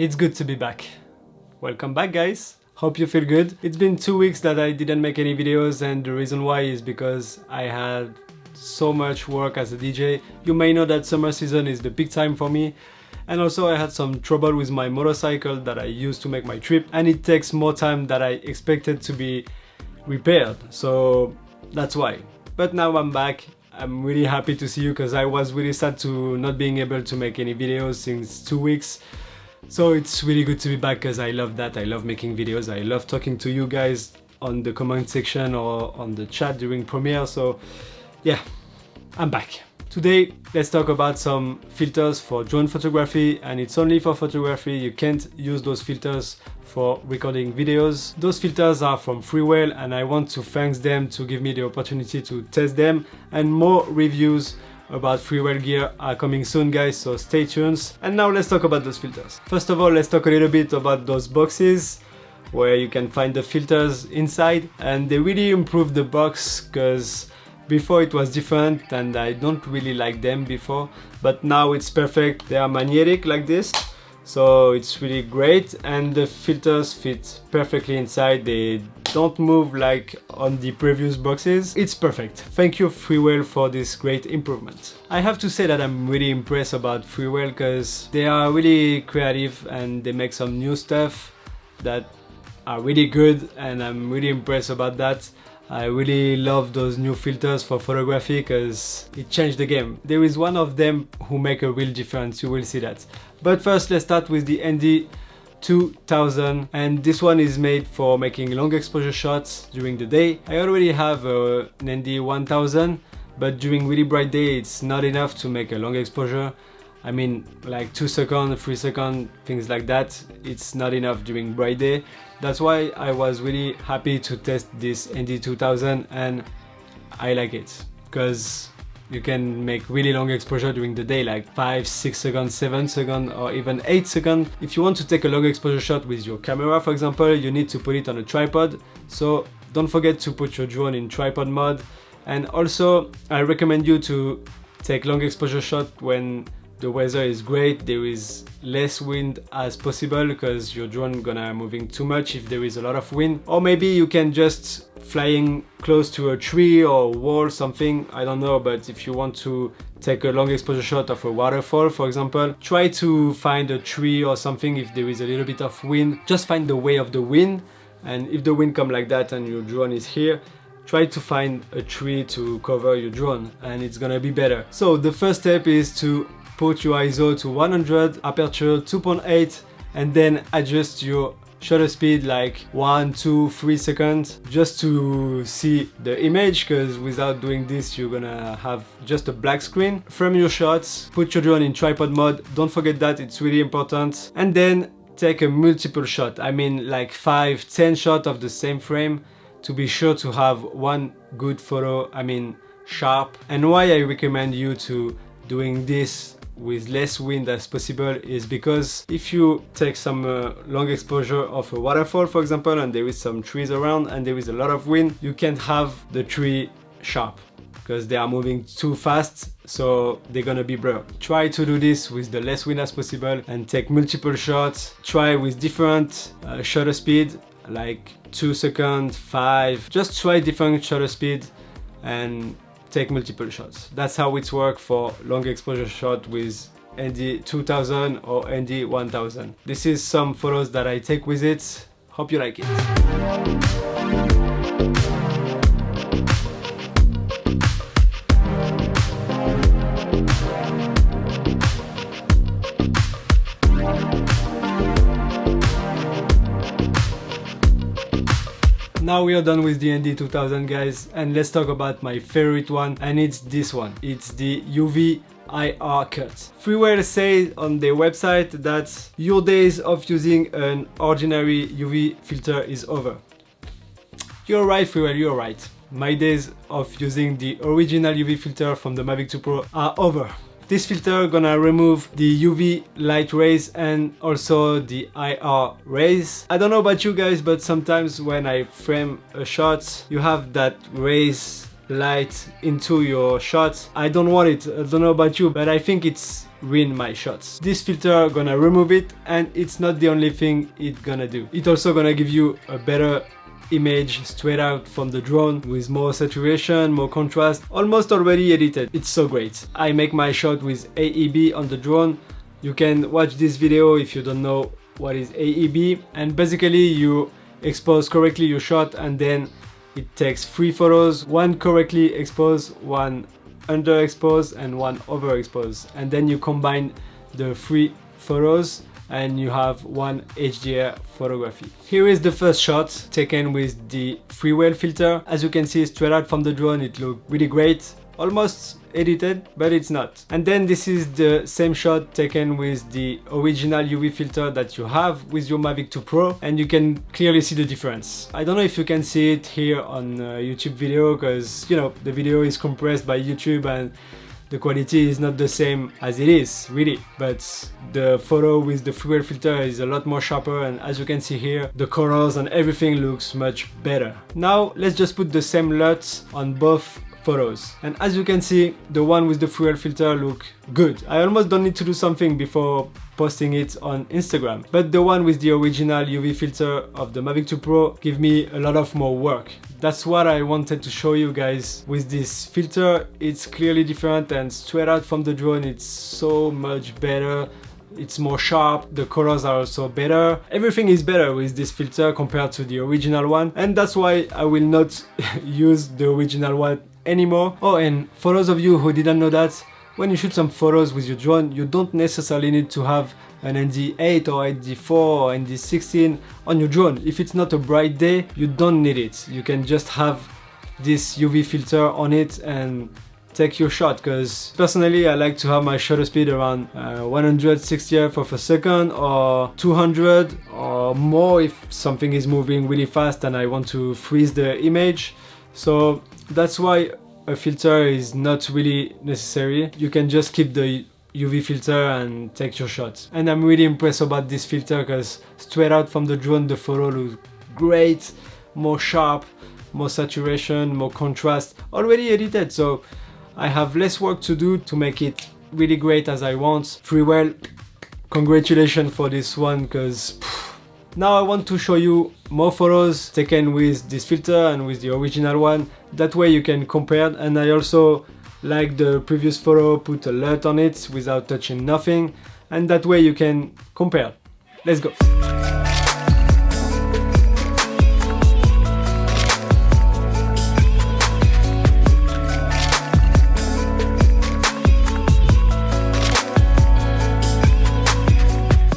It's good to be back. Welcome back, guys. Hope you feel good. It's been 2 weeks that I didn't make any videos, and the reason why is because I had so much work as a DJ. You may know that summer season is the peak time for me, and also I had some trouble with my motorcycle that I used to make my trip, and it takes more time than I expected to be repaired, so that's why. But now I'm back. I'm really happy to see you because I was really sad to not being able to make any videos since 2 weeks. So it's really good to be back because I love that. I love making videos. I love talking to you guys on the comment section or on the chat during Premiere. So yeah, I'm back. Today, let's talk about some filters for drone photography, and it's only for photography. You can't use those filters for recording videos. Those filters are from Freewell, and I want to thank them to give me the opportunity to test them, and more reviews about Freewell gear are coming soon, guys, so stay tuned. And now let's talk about those filters. First of all, let's talk a little bit about those boxes where you can find the filters inside, and they really improved the box because before it was different and I don't really like them before, but now it's perfect. They are magnetic like this, so it's really great, and the filters fit perfectly inside. They don't move like on the previous boxes. It's perfect. Thank you, Freewell, for this great improvement. I have to say that I'm really impressed about Freewell because they are really creative and they make some new stuff that are really good, and I'm really impressed about that. I really love those new filters for photography because it changed the game. There is one of them who make a real difference, you will see that. But first, let's start with the ND2000, and this one is made for making long exposure shots during the day. I already have an ND1000, but during really bright day it's not enough to make a long exposure. I mean, like 2 seconds, 3 seconds, things like that. It's not enough during bright day. That's why I was really happy to test this ND2000, and I like it because you can make really long exposure during the day, like 5, 6 seconds, 7 seconds, or even 8 seconds. If you want to take a long exposure shot with your camera, for example, you need to put it on a tripod. So don't forget to put your drone in tripod mode. And also, I recommend you to take long exposure shot when the weather is great, there is less wind as possible, because your drone gonna moving too much if there is a lot of wind. Or maybe you can just flying close to a tree or wall, something, I don't know. But if you want to take a long exposure shot of a waterfall, for example, try to find a tree or something. If there is a little bit of wind, just find the way of the wind, and if the wind come like that and your drone is here, try to find a tree to cover your drone, and it's gonna be better. So the first step is to put your ISO to 100, aperture 2.8, and then adjust your shutter speed like 1, 2, 3 seconds just to see the image, because without doing this you're gonna have just a black screen. Frame your shots, put your drone in tripod mode, don't forget that, it's really important. And then take a multiple shot, I mean like 5, 10 shots of the same frame to be sure to have one good photo, I mean sharp. And why I recommend you to doing this with less wind as possible is because if you take some long exposure of a waterfall, for example, and there is some trees around and there is a lot of wind, you can't have the tree sharp because they are moving too fast, so they're gonna be blurred. Try to do this with the less wind as possible and take multiple shots. Try with different shutter speed, like 2 seconds, 5. Just try different shutter speed and take multiple shots. That's how it works for long exposure shot with ND2000 or ND1000. This is some photos that I take with it. Hope you like it. Now we are done with the ND2000, guys, and let's talk about my favorite one, and it's this one. It's the UV IRcut. Freewell says on their website that your days of using an ordinary UV filter is over. You're right, Freewell, you're right. My days of using the original UV filter from the Mavic 2 Pro are over. This filter gonna remove the UV light rays and also the IR rays. I don't know about you guys, but sometimes when I frame a shot, you have that rays light into your shot. I don't want it. I don't know about you, but I think it's ruin my shots. This filter gonna remove it, and it's not the only thing it's gonna do. It also gonna give you a better image straight out from the drone with more saturation, more contrast, almost already edited. It's so great. I make my shot with AEB on the drone. You can watch this video if you don't know what is AEB, and basically you expose correctly your shot, and then it takes 3 photos, one correctly exposed, one underexposed, and one overexposed, and then you combine the 3 photos and you have one HDR photography. Here is the first shot taken with the Freewell filter. As you can see straight out from the drone, it looked really great, almost edited, but it's not. And then this is the same shot taken with the original UV filter that you have with your Mavic 2 Pro, and you can clearly see the difference. I don't know if you can see it here on YouTube video, because you know the video is compressed by YouTube and the quality is not the same as it is, really. But the photo with the Freewell filter is a lot more sharper, and as you can see here, the colors and everything looks much better. Now let's just put the same LUT on both photos, and as you can see, the one with the Freewell filter look good. I almost don't need to do something before posting it on Instagram, but the one with the original UV filter of the Mavic 2 Pro give me a lot of more work. That's what I wanted to show you guys. With this filter, it's clearly different, and straight out from the drone it's so much better. It's more sharp, the colors are also better. Everything is better with this filter compared to the original one, and that's why I will not use the original one anymore. Oh, and for those of you who didn't know that, when you shoot some photos with your drone, you don't necessarily need to have an ND8 or ND4 or ND16 on your drone. If it's not a bright day, you don't need it. You can just have this UV filter on it and take your shot, because personally I like to have my shutter speed around 160 fps or 200 or more if something is moving really fast and I want to freeze the image. So that's why a filter is not really necessary. You can just keep the UV filter and take your shots. And I'm really impressed about this filter, because straight out from the drone the photo looks great, more sharp, more saturation, more contrast, already edited, so I have less work to do to make it really great as I want. Freewell, congratulations for this one, because now I want to show you more photos taken with this filter and with the original one. That way you can compare, and I also, like the previous photo, put a LUT on it without touching nothing, and that way you can compare. Let's go.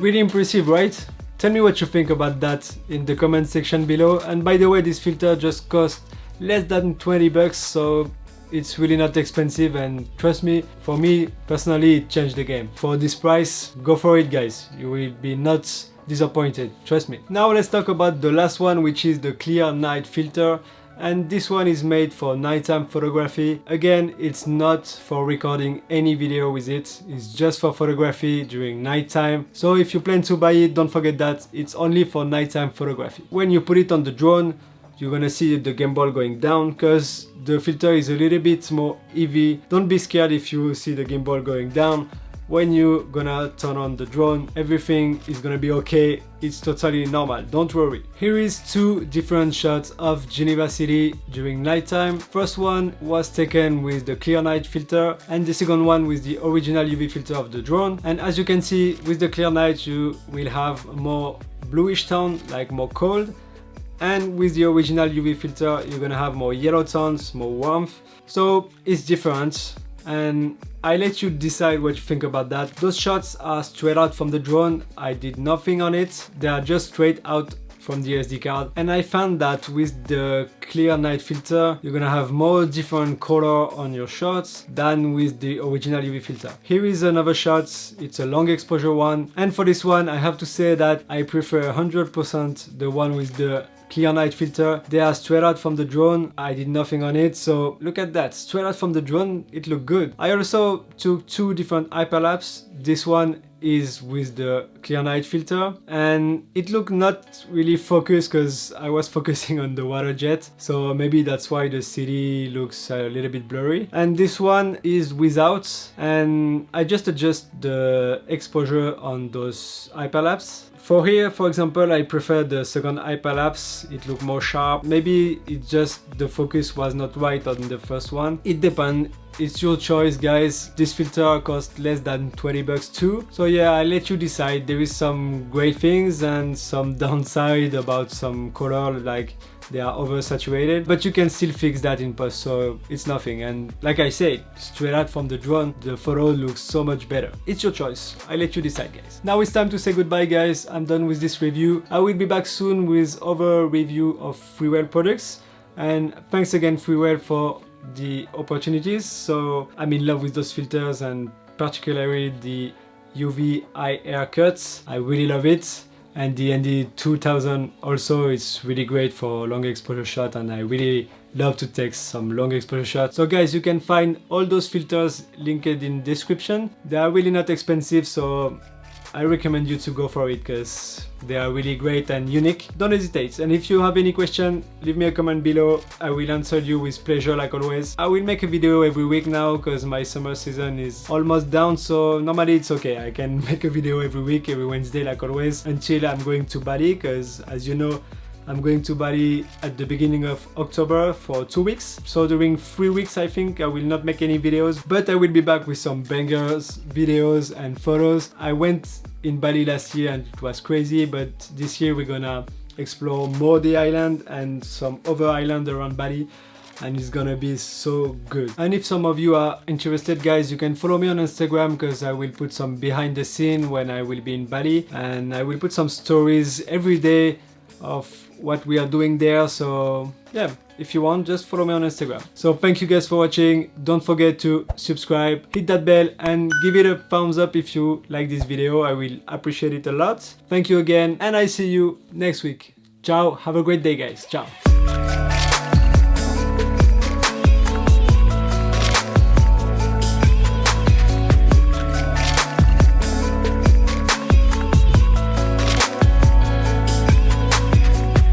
Really impressive, right? Tell me what you think about that in the comment section below. And by the way, this filter just cost less than 20 bucks, so it's really not expensive, and trust me, for me personally it changed the game. For this price, go for it guys, you will be not disappointed, trust me. Now let's talk about the last one, which is the clear night filter. And this one is made for nighttime photography. Again, it's not for recording any video with it, it's just for photography during nighttime. So if you plan to buy it, don't forget that it's only for nighttime photography. When you put it on the drone, you're gonna see the gimbal going down, because the filter is a little bit more heavy. Don't be scared if you see the gimbal going down. When you're gonna turn on the drone, everything is gonna be okay. It's totally normal, don't worry. Here is 2 different shots of Geneva City during nighttime. First one was taken with the clear night filter, and the second one with the original UV filter of the drone. And as you can see, with the clear night you will have more bluish tone, like more cold, and with the original UV filter you're gonna have more yellow tones, more warmth. So it's different, and I let you decide what you think about that. Those shots are straight out from the drone. I did nothing on it. They are just straight out from the SD card. And I found that with the clear night filter, you're gonna have more different color on your shots than with the original UV filter. Here is another shot. It's a long exposure one. And for this one, I have to say that I prefer 100% the one with the clear night filter. They are straight out from the drone. I did nothing on it, so look at that, straight out from the drone, it looked good. I also took 2 different hyperlapse. This one is with the clear night filter, and it looked not really focused because I was focusing on the water jet, so maybe that's why the city looks a little bit blurry. And this one is without, and I just adjust the exposure on those hyperlapse. For here, for example, I prefer the second hyperlapse. It looked more sharp. Maybe it's just the focus was not right on the first one. It depends. It's your choice, guys. This filter costs less than 20 bucks too. So yeah, I'll let you decide. There is some great things and some downside about some color, like they are oversaturated, but you can still fix that in post, so it's nothing. And like I said, straight out from the drone, the photo looks so much better. It's your choice. I'll let you decide, guys. Now it's time to say goodbye, guys. I'm done with this review. I will be back soon with other review of Freewell products. And thanks again, Freewell, for the opportunities. So I'm in love with those filters, and particularly the UV IRcut. I really love it. And the ND2000 also is really great for long exposure shot, and I really love to take some long exposure shots. So guys, you can find all those filters linked in description. They are really not expensive, so I recommend you to go for it because they are really great and unique. Don't hesitate. And if you have any question, leave me a comment below. I will answer you with pleasure, like always. I will make a video every week now because my summer season is almost down, so normally it's okay. I can make a video every week, every Wednesday, like always, until I'm going to Bali, because as you know, I'm going to Bali at the beginning of October for 2 weeks. So during 3 weeks, I think I will not make any videos, but I will be back with some bangers, videos and photos. I went in Bali last year and it was crazy, but this year we're gonna explore more the island and some other island around Bali, and it's gonna be so good. And if some of you are interested, guys, you can follow me on Instagram because I will put some behind the scene when I will be in Bali, and I will put some stories every day of what we are doing there. So yeah, if you want, just follow me on Instagram. So thank you guys for watching. Don't forget to subscribe, hit that bell, and give it a thumbs up if you like this video. I will appreciate it a lot. Thank you again, and I see you next week. Ciao, have a great day, guys. Ciao.